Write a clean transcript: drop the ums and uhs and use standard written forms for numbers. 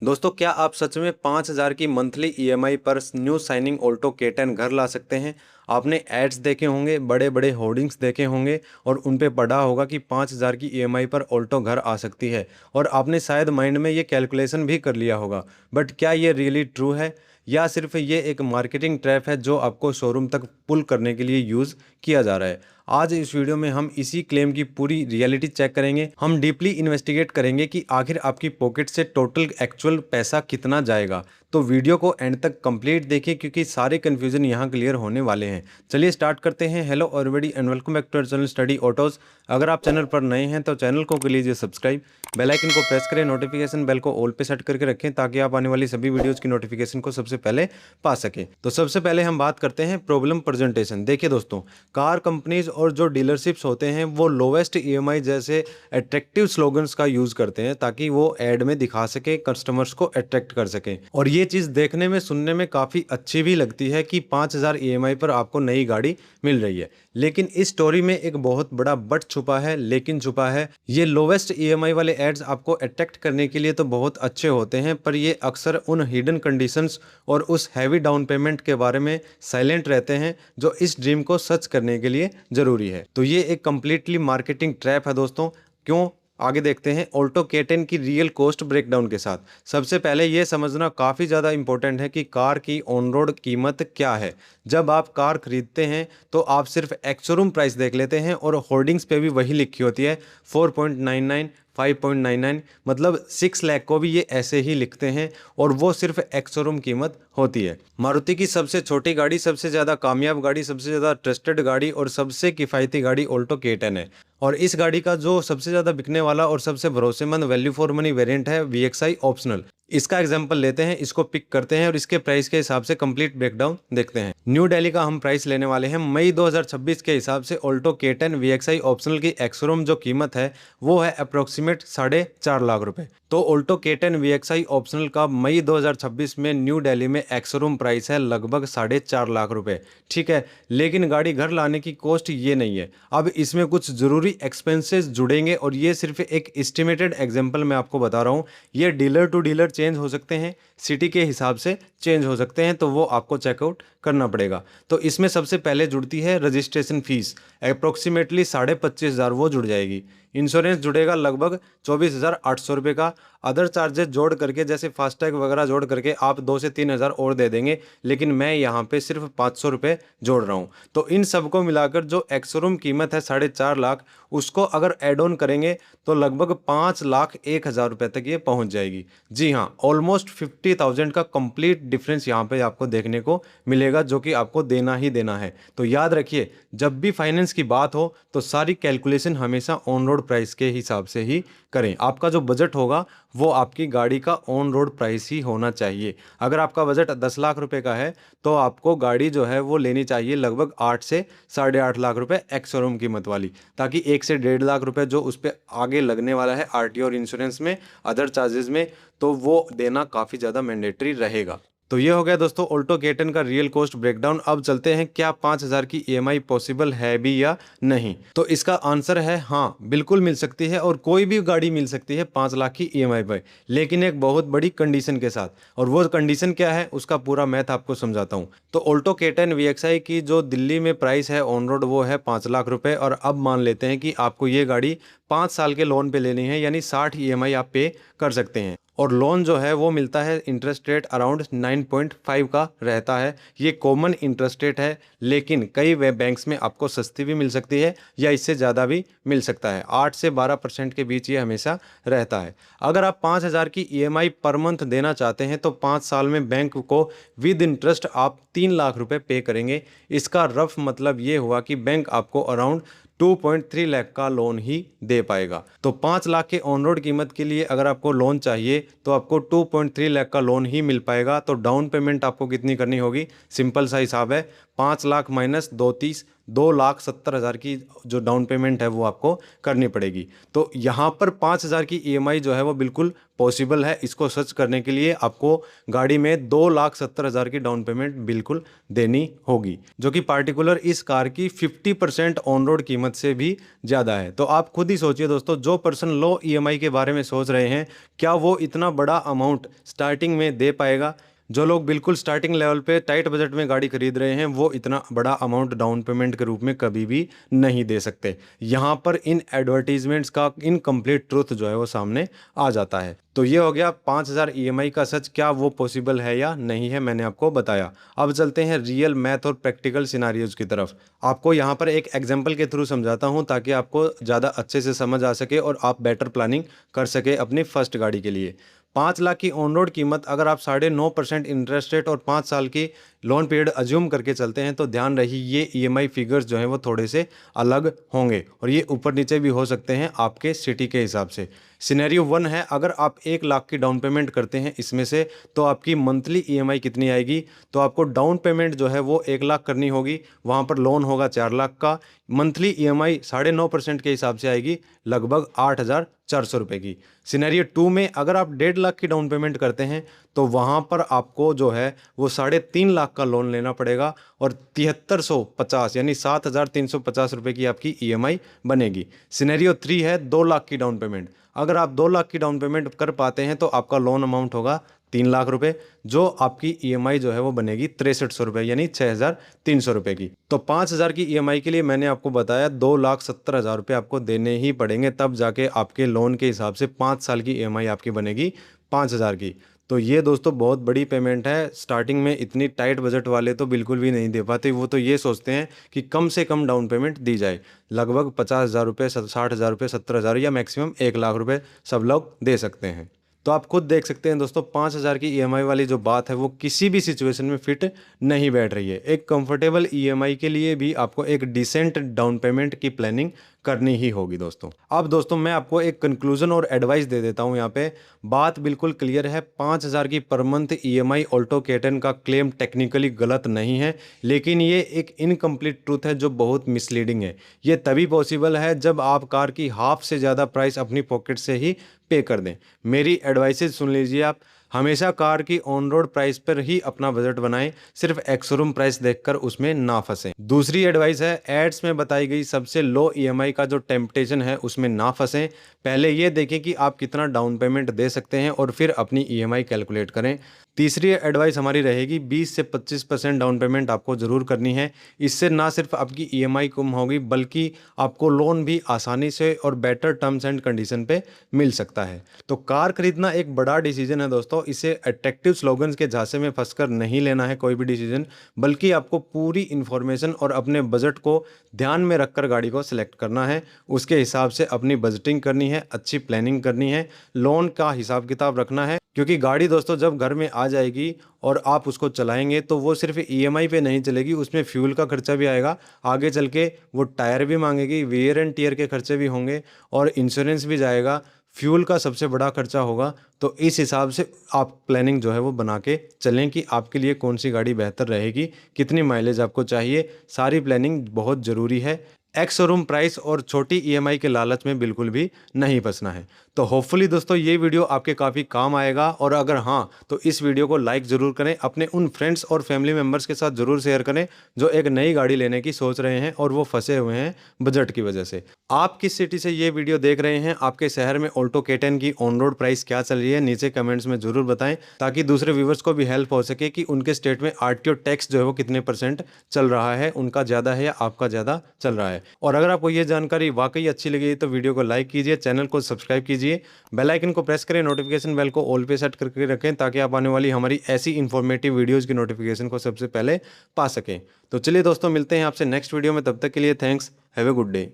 दोस्तों, क्या आप सच में 5,000 की मंथली ईएमआई पर न्यू साइनिंग ऑल्टो K10 घर ला सकते हैं? आपने एड्स देखे होंगे, बड़े बड़े होर्डिंग्स देखे होंगे और उन पे पढ़ा होगा कि 5,000 की ईएमआई पर ऑल्टो घर आ सकती है। और आपने शायद माइंड में ये कैलकुलेशन भी कर लिया होगा। बट क्या ये रियली ट्रू है, या सिर्फ ये एक मार्केटिंग ट्रैप है जो आपको शोरूम तक पुल करने के लिए यूज़ किया जा रहा है? आज इस वीडियो में हम इसी क्लेम की पूरी रियलिटी चेक करेंगे। हम डीपली इन्वेस्टिगेट करेंगे कि आखिर आपकी पॉकेट से टोटल एक्चुअल पैसा कितना जाएगा। तो वीडियो को एंड तक कंप्लीट देखिए, क्योंकि सारे कन्फ्यूजन यहाँ क्लियर होने वाले हैं। चलिए स्टार्ट करते हैं। Hello everybody and welcome back to our channel Study Autos. अगर आप चैनल पर नए हैं तो चैनल को कर लीजिए सब्सक्राइब, बेल आइकन को प्रेस करें, नोटिफिकेशन बेल को ऑल पे सेट करके रखें ताकि आप आने वाली सभी वीडियोज़ की नोटिफिकेशन को सबसे पहले पा सकें। तो सबसे पहले हम बात करते हैं प्रॉब्लम प्रेजेंटेशन। देखिए दोस्तों, कार कंपनीज और जो डीलरशिप्स होते हैं वो लोवेस्ट ईएमआई जैसे अट्रैक्टिव स्लोगन्स का यूज करते हैं ताकि वो एड में दिखा सके, कस्टमर्स को अट्रैक्ट कर सके। और ये चीज़ देखने में सुनने में काफ़ी अच्छी भी लगती है कि 5,000 ईएमआई पर आपको नई गाड़ी मिल रही है। लेकिन इस स्टोरी में एक बहुत बड़ा बट छुपा है, लेकिन छुपा है। ये लोवेस्ट ईएमआई वाले एड्स आपको अट्रैक्ट करने के लिए तो बहुत अच्छे होते हैं, पर ये अक्सर उन हिडन कंडीशंस और उस हैवी डाउन पेमेंट के बारे में साइलेंट रहते हैं जो इस ड्रीम को सच करने के लिए जरूरी है। तो ये एक कंप्लीटली मार्केटिंग ट्रैप है दोस्तों। क्यों? आगे देखते हैं ऑल्टो K10 की रियल कॉस्ट ब्रेकडाउन के साथ। सबसे पहले ये समझना काफ़ी ज़्यादा इंपॉर्टेंट है कि कार की ऑन रोड कीमत क्या है। जब आप कार खरीदते हैं तो आप सिर्फ एक्स-शोरूम प्राइस देख लेते हैं और होर्डिंग्स पे भी वही लिखी होती है 4.99, 5.99, मतलब 6 लाख को भी ये ऐसे ही लिखते हैं और वो सिर्फ एक्स शोरूम कीमत होती है। मारुति की सबसे छोटी गाड़ी, सबसे ज़्यादा कामयाब गाड़ी, सबसे ज़्यादा ट्रस्टेड गाड़ी और सबसे किफ़ायती गाड़ी ऑल्टो K10 है। और इस गाड़ी का जो सबसे ज़्यादा बिकने वाला और सबसे भरोसेमंद वैल्यू फॉर मनी वेरिएंट है VXI ऑप्शनल। इसका एग्जांपल लेते हैं, इसको पिक करते हैं और इसके प्राइस के हिसाब से कंप्लीट ब्रेकडाउन देखते हैं। न्यू दिल्ली का हम प्राइस लेने वाले हैं मई 2026 के हिसाब से। ऑल्टो K10 VXI ऑप्शनल की एक्स-शोरूम जो कीमत है वो है अप्रोक्सीमेट 4.5 लाख रुपए। तो ऑल्टो K10 VXI ऑप्शनल का मई 2026 में न्यू दिल्ली में एक्स-शोरूम प्राइस है लगभग 4.5 लाख रुपए। ठीक है, लेकिन गाड़ी घर लाने की कॉस्ट ये नहीं है। अब इसमें कुछ ज़रूरी एक्सपेंसेस जुड़ेंगे और ये सिर्फ एक एस्टिमेटेड एग्जांपल मैं आपको बता रहा हूँ। ये डीलर टू डीलर चेंज हो सकते हैं, सिटी के हिसाब से चेंज हो सकते हैं, तो वो आपको चेकआउट करना पड़ेगा। तो इसमें सबसे पहले जुड़ती है रजिस्ट्रेशन फीस, अप्रोक्सीमेटली 25,500 वो जुड़ जाएगी। इंश्योरेंस जुड़ेगा लगभग 24,800 रुपये का। अदर चार्जेस जोड़ करके, जैसे फास्टैग वगैरह जोड़ करके आप 2 से 3,000 और दे देंगे, लेकिन मैं यहाँ पे सिर्फ 500 रुपये जोड़ रहा हूँ। तो इन सबको मिलाकर जो एक्स-शोरूम कीमत है 4.5 लाख, उसको अगर एड ऑन करेंगे तो लगभग 5,01,000 रुपये तक ये पहुँच जाएगी। जी हाँ, ऑलमोस्ट 50,000 का कंप्लीट डिफरेंस यहाँ पे आपको देखने को मिलेगा, जो कि आपको देना ही देना है। तो याद रखिए, जब भी फाइनेंस की बात हो तो सारी कैलकुलेशन हमेशा ऑन रोड प्राइस के हिसाब से ही करें। आपका जो बजट होगा वो आपकी गाड़ी का ऑन रोड प्राइस ही होना चाहिए। अगर आपका बजट 10 लाख रुपए का है तो आपको गाड़ी जो है वो लेनी चाहिए लगभग 8 से 8.5 लाख रुपए एक्स शोरूम कीमत वाली, ताकि 1 से 1.5 लाख रुपए जो उस पर आगे लगने वाला है आरटीओ और इंश्योरेंस में, अदर चार्जेस में, तो वो देना काफ़ी ज़्यादा मैंडेटरी रहेगा। तो ये हो गया दोस्तों ऑल्टो K10 का रियल कॉस्ट ब्रेकडाउन। अब चलते हैं, क्या 5,000 की ईएमआई पॉसिबल है भी या नहीं? तो इसका आंसर है हाँ, बिल्कुल मिल सकती है और कोई भी गाड़ी मिल सकती है 5 लाख की ईएमआई पर, लेकिन एक बहुत बड़ी कंडीशन के साथ। और वो कंडीशन क्या है उसका पूरा मैथ आपको समझाता हूँ। तो ऑल्टो K10 VXI की जो दिल्ली में प्राइस है ऑन रोड वो है 5 लाख रुपए। और अब मान लेते हैं कि आपको ये गाड़ी 5 साल के लोन पे लेनी है, यानी 60 ईएमआई आप पे कर सकते हैं। और लोन जो है वो मिलता है, इंटरेस्ट रेट अराउंड 9.5 का रहता है। ये कॉमन इंटरेस्ट रेट है, लेकिन कई वे बैंक्स में आपको सस्ती भी मिल सकती है या इससे ज़्यादा भी मिल सकता है। 8 से 12% के बीच ये हमेशा रहता है। अगर आप 5,000 की ईएमआई पर मंथ देना चाहते हैं तो 5 साल में बैंक को विद इंटरेस्ट आप 3 लाख रुपए पे करेंगे। इसका रफ मतलब ये हुआ कि बैंक आपको अराउंड 2.3 लाख का लोन ही दे पाएगा। तो 5 लाख के ऑन रोड कीमत के लिए अगर आपको लोन चाहिए तो आपको 2.3 लाख का लोन ही मिल पाएगा। तो डाउन पेमेंट आपको कितनी करनी होगी? सिंपल सा हिसाब है, 5 लाख माइनस 230, 2,70,000 की जो डाउन पेमेंट है वो आपको करनी पड़ेगी। तो यहाँ पर 5,000 की ईएमआई जो है वो बिल्कुल पॉसिबल है। इसको सर्च करने के लिए आपको गाड़ी में 2,70,000 की डाउन पेमेंट बिल्कुल देनी होगी, जो कि पार्टिकुलर इस कार की 50% ऑन रोड कीमत से भी ज़्यादा है। तो आप खुद ही सोचिए दोस्तों, जो पर्सन लो ईएमआई के बारे में सोच रहे हैं, क्या वो इतना बड़ा अमाउंट स्टार्टिंग में दे पाएगा? जो लोग बिल्कुल स्टार्टिंग लेवल पे टाइट बजट में गाड़ी खरीद रहे हैं, वो इतना बड़ा अमाउंट डाउन पेमेंट के रूप में कभी भी नहीं दे सकते। यहाँ पर इन एडवर्टीजमेंट्स का इनकम्प्लीट ट्रुथ जो है वो सामने आ जाता है। तो ये हो गया 5,000 ईएमआई का सच, क्या वो पॉसिबल है या नहीं है, मैंने आपको बताया। अब चलते हैं रियल मैथ और प्रैक्टिकल सिनारियोज की तरफ। आपको यहाँ पर एक एग्जाम्पल के थ्रू समझाता हूँ ताकि आपको ज़्यादा अच्छे से समझ आ सके और आप बेटर प्लानिंग कर सके अपनी फर्स्ट गाड़ी के लिए। 5 लाख की ऑन रोड कीमत अगर आप 9.5% इंटरेस्ट रेट और 5 साल की लोन पीरियड अज्यूम करके चलते हैं, तो ध्यान रही ये ईएमआई फिगर्स जो हैं वो थोड़े से अलग होंगे और ये ऊपर नीचे भी हो सकते हैं आपके सिटी के हिसाब से। सिनेरियो 1 है, अगर आप 1 लाख की डाउन पेमेंट करते हैं इसमें से, तो आपकी मंथली ईएमआई कितनी आएगी? तो आपको डाउन पेमेंट जो है वो 1 लाख करनी होगी, वहाँ पर लोन होगा 4 लाख का, मंथली ईएमआई 9.5% के हिसाब से आएगी लगभग 8,400 रुपये की। सिनेरियो 2 में अगर आप 1.5 लाख की डाउन पेमेंट करते हैं, तो वहाँ पर आपको जो है वो 3.5 लाख का लोन लेना पड़ेगा और 7350 यानी 7,350 रुपये की आपकी ईएमआई बनेगी। सिनेरियो 3 है 2 लाख की डाउन पेमेंट। अगर आप 2 लाख की डाउन पेमेंट कर पाते हैं तो आपका लोन अमाउंट होगा 3 लाख रुपए, जो आपकी ईएमआई जो है वो बनेगी 6300 रुपये यानी 6,300 रुपये की। तो 5,000 की ईएमआई के लिए मैंने आपको बताया 2,70,000 रुपये आपको देने ही पड़ेंगे, तब जाके आपके लोन के हिसाब से 5 साल की ईएमआई आपकी बनेगी 5,000 की। तो ये दोस्तों बहुत बड़ी पेमेंट है। स्टार्टिंग में इतनी टाइट बजट वाले तो बिल्कुल भी नहीं दे पाते। वो तो ये सोचते हैं कि कम से कम डाउन पेमेंट दी जाए, लगभग 50,000 रुपये, 60,000 रुपये, 70,000 या मैक्सिमम 1 लाख रुपये सब लोग दे सकते हैं। तो आप खुद देख सकते हैं दोस्तों, 5,000 की ईएमआई वाली जो बात है वो किसी भी सिचुएशन में फिट नहीं बैठ रही है। एक कंफर्टेबल ईएमआई के लिए भी आपको एक डिसेंट डाउन पेमेंट की प्लानिंग करनी ही होगी दोस्तों। अब दोस्तों मैं आपको एक कंक्लूजन और एडवाइस दे देता हूं। यहाँ पे बात बिल्कुल क्लियर है, 5,000 की per month EMI Alto K10 का क्लेम टेक्निकली गलत नहीं है, लेकिन ये एक इनकम्प्लीट ट्रूथ है जो बहुत मिसलीडिंग है। ये तभी पॉसिबल है जब आप कार की हाफ से ज़्यादा प्राइस अपनी पॉकेट से ही पे कर दें। मेरी एडवाइसेज सुन लीजिए आप, हमेशा कार की ऑन रोड प्राइस पर ही अपना बजट बनाएं, सिर्फ एक्स-शोरूम प्राइस देखकर उसमें ना फंसें। दूसरी एडवाइस है, एड्स में बताई गई सबसे लो ईएमआई का जो टेम्पटेशन है उसमें ना फंसें। पहले ये देखें कि आप कितना डाउन पेमेंट दे सकते हैं और फिर अपनी ईएमआई कैलकुलेट करें। तीसरी एडवाइस हमारी रहेगी, 20 से 25% डाउन पेमेंट आपको ज़रूर करनी है। इससे ना सिर्फ आपकी ईएमआई कम होगी बल्कि आपको लोन भी आसानी से और बेटर टर्म्स एंड कंडीशन पे मिल सकता है। तो कार खरीदना एक बड़ा डिसीजन है दोस्तों, इसे अट्रैक्टिव स्लोगन्स के झांसे में फंसकर नहीं लेना है कोई भी डिसीजन, बल्कि आपको पूरी इन्फॉर्मेशन और अपने बजट को ध्यान में रखकर गाड़ी को सिलेक्ट करना है। उसके हिसाब से अपनी बजटिंग करनी है, अच्छी प्लानिंग करनी है, लोन का हिसाब किताब रखना है, क्योंकि गाड़ी दोस्तों जब घर में आ जाएगी और आप उसको चलाएंगे तो वो सिर्फ ईएमआई पे नहीं चलेगी, उसमें फ्यूल का खर्चा भी आएगा, आगे चल के वो टायर भी मांगेगी, वेयर एंड टीयर के खर्चे भी होंगे और इंश्योरेंस भी जाएगा, फ्यूल का सबसे बड़ा खर्चा होगा। तो इस हिसाब से आप प्लानिंग जो है वो बना के चलें कि आपके लिए कौन सी गाड़ी बेहतर रहेगी, कितनी माइलेज आपको चाहिए, सारी प्लानिंग बहुत ज़रूरी है। एक्स शोरूम प्राइस और छोटी ईएमआई के लालच में बिल्कुल भी नहीं फंसना है। तो होपफुली दोस्तों ये वीडियो आपके काफ़ी काम आएगा, और अगर हाँ तो इस वीडियो को लाइक ज़रूर करें, अपने उन फ्रेंड्स और फैमिली मेम्बर्स के साथ ज़रूर शेयर करें जो एक नई गाड़ी लेने की सोच रहे हैं और वो फंसे हुए हैं बजट की वजह से। आप किस सिटी से ये वीडियो देख रहे हैं, आपके शहर में ऑल्टो K10 की ऑन रोड प्राइस क्या चल रही है, नीचे कमेंट्स में ज़रूर बताएं, ताकि दूसरे व्यूवर्स को भी हेल्प हो सके कि उनके स्टेट में आरटीओ टैक्स जो है वो कितने % चल रहा है, उनका ज़्यादा है या आपका ज़्यादा चल रहा है। और अगर आपको ये जानकारी वाकई अच्छी लगी तो वीडियो को लाइक कीजिए, चैनल को सब्सक्राइब कीजिए, बेल आइकन को प्रेस करें, नोटिफिकेशन बेल को ऑल पे सेट करके रखें ताकि आप आने वाली हमारी ऐसी इंफॉर्मेटिव वीडियोज़ की नोटिफिकेशन को सबसे पहले पा सकें। तो चलिए दोस्तों, मिलते हैं आपसे नेक्स्ट वीडियो में, तब तक के लिए thanks, have a good day.